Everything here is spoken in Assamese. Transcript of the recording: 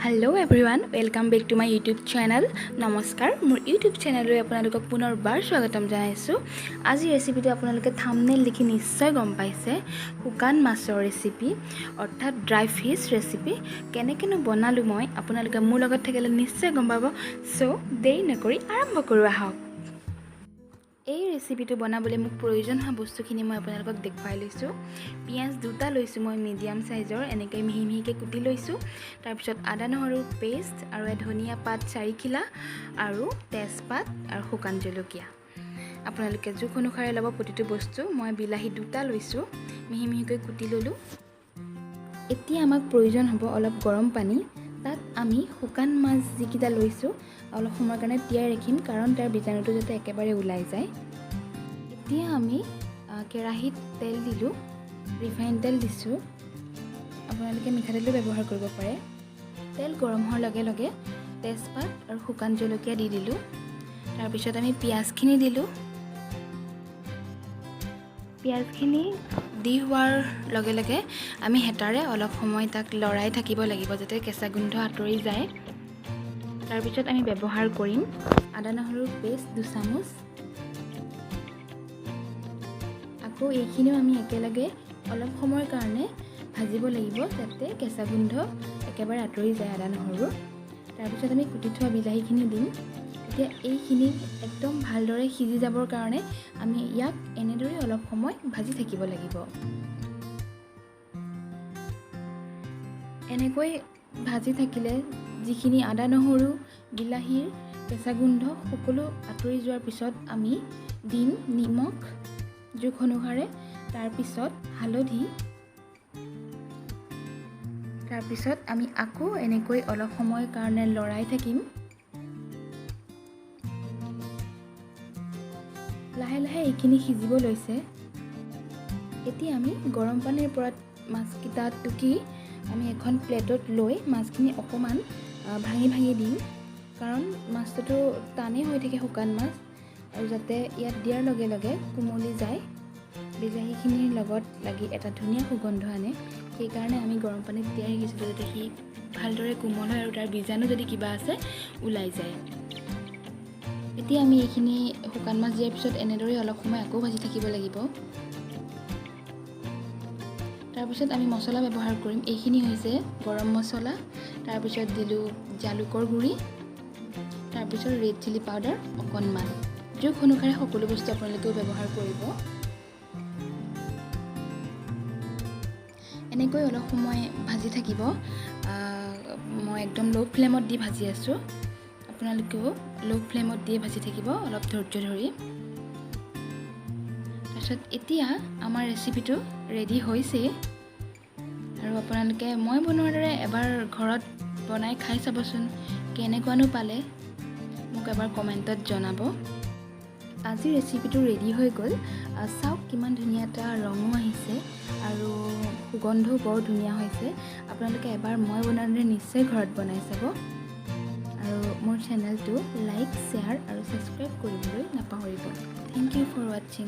Hello everyone welcome back to my YouTube channel नमस्कार मोर यूट्यूब चैनल आपलोक पुनर्बार स्वागतम जानाइছোঁ। आज रेसिपिটো आपलोके थाम्बनेल देखि निश्चय गम पाइছে শুকান মাছৰ रेसिपি अर्थात ड्राई फिश रेसिपि केनेकेनो बनालो মই आपलोके मोर লগত থাকিলে निश्चय गम पाब। सो देरी नकरि आरम्भ करूँ आहक। এই ৰেচিপিটো বনাবলৈ মোক প্ৰয়োজন হোৱা বস্তুখিনি মই আপোনালোকক দেখুৱাই লৈছোঁ। পিঁয়াজ দুটা লৈছোঁ মই মিডিয়াম সাইজৰ এনেকৈ মিহি মিহিকৈ কুটি লৈছোঁ। তাৰপিছত আদা নহৰুৰ পেষ্ট আৰু ধনিয়া পাত 4 খিলা আৰু তেজপাত আৰু শুকান জলকীয়া। আপোনালোকে জোখ অনুসাৰে ল'ব প্ৰতিটো বস্তু। মই বিলাহী দুটা লৈছোঁ মিহি মিহিকৈ কুটি ল'লোঁ। এতিয়া আমাক প্ৰয়োজন হ'ব অলপ গৰম পানী। তাত আমি শুকান মাছ যিকেইটা লৈছোঁ অলপ সময়ৰ কাৰণে তিয়াই ৰাখিম কাৰণ তাৰ বীজাণুটো যাতে একেবাৰে ওলাই যায়। এতিয়া আমি কেৰাহীত তেল দিলোঁ, ৰিফাইন তেল দিছোঁ। আপোনালোকে মিঠাতেলো ব্যৱহাৰ কৰিব পাৰে। তেল গৰম হোৱাৰ লগে লগে তেজপাত আৰু শুকান জলকীয়া দি দিলোঁ। তাৰপিছত আমি পিঁয়াজখিনি দিলোঁ। পিঁয়াজখিনি দি হোৱাৰ লগে লগে আমি হেতাৰে অলপ সময় তাক লৰাই থাকিব লাগিব যাতে কেঁচা গোন্ধ আঁতৰি যায়। তাৰপিছত আমি ব্যৱহাৰ কৰিম আদা নহৰুৰ পেষ্ট 2 চামুচ। আকৌ এইখিনিও আমি একেলগে অলপ সময়ৰ কাৰণে ভাজিব লাগিব যাতে কেঁচা গোন্ধ একেবাৰে আঁতৰি যায় আদা নহৰুৰ। তাৰপিছত আমি কুটি থোৱা বিলাহীখিনি দিম। এতিয়া এইখিনি একদম ভালদৰে সিজি যাবৰ কাৰণে আমি ইয়াক এনেদৰে অলপ সময় ভাজি থাকিব লাগিব। এনেকৈ ভাজি থাকিলে যিখিনি আদা নহৰু বিলাহীৰ কেঁচা গোন্ধ সকলো আঁতৰি যোৱাৰ পিছত আমি দিম নিমখ জোখ অনুসাৰে, তাৰপিছত হালধি। তাৰপিছত আমি আকৌ এনেকৈ অলপ সময়ৰ কাৰণে লৰাই থাকিম। লাহে লাহে এইখিনি সিজিব লৈছে। এতিয়া আমি গৰম পানীৰ পৰা মাছকেইটা টুকি আমি এখন প্লেটত লৈ মাছখিনি অকণমান ভাঙি ভাঙি দিম কাৰণ মাছটো টানেই হৈ থাকে শুকান মাছ আৰু যাতে ইয়াত দিয়াৰ লগে লগে কোমলি যায় বিলাহীখিনিৰ লগত লাগি এটা ধুনীয়া সুগন্ধ আনে। সেইকাৰণে আমি গৰম পানীত তিয়াই ৰাখিছিলোঁ যাতে সি ভালদৰে কোমল হয় আৰু তাৰ বীজাণু যদি কিবা আছে ওলাই যায়। এতিয়া আমি এইখিনি শুকান মাছ দিয়াৰ পিছত এনেদৰে অলপ সময় আকৌ ভাজি থাকিব লাগিব। তাৰপিছত আমি মছলা ব্যৱহাৰ কৰিম। এইখিনি হৈছে গৰম মছলা, তাৰপিছত দিলোঁ জালুকৰ গুড়ি, তাৰপিছত ৰেড চিলি পাউডাৰ অকণমান। জোখ অনুসাৰে সকলো বস্তু আপোনালোকেও ব্যৱহাৰ কৰিব। এনেকৈ অলপ সময় ভাজি থাকিব। মই একদম ল' ফ্লেমত দি ভাজি আছোঁ। আপোনালোকেও ল' ফ্লেমত দিয়ে ভাজি থাকিব অলপ ধৈৰ্য ধৰি। তাৰপিছত এতিয়া আমাৰ ৰেচিপিটো ৰেডি হৈছে আৰু আপোনালোকে মই বনোৱাৰ দৰে এবাৰ ঘৰত বনাই খাই চাবচোন কেনেকুৱানো পালে মোক এবাৰ কমেণ্টত জনাব। আজি ৰেচিপিটো ৰেডি হৈ গ'ল। চাওক কিমান ধুনীয়া এটা ৰঙো আহিছে আৰু সুগন্ধও বৰ ধুনীয়া হৈছে। আপোনালোকে এবাৰ মই বনোৱাৰ দৰে নিশ্চয় ঘৰত বনাই চাব আৰু মোৰ চেনেলটো লাইক শ্বেয়াৰ আৰু ছাবস্ক্ৰাইব কৰিবলৈ নাপাহৰিব। থেংক ইউ ফৰ ৱাচিং।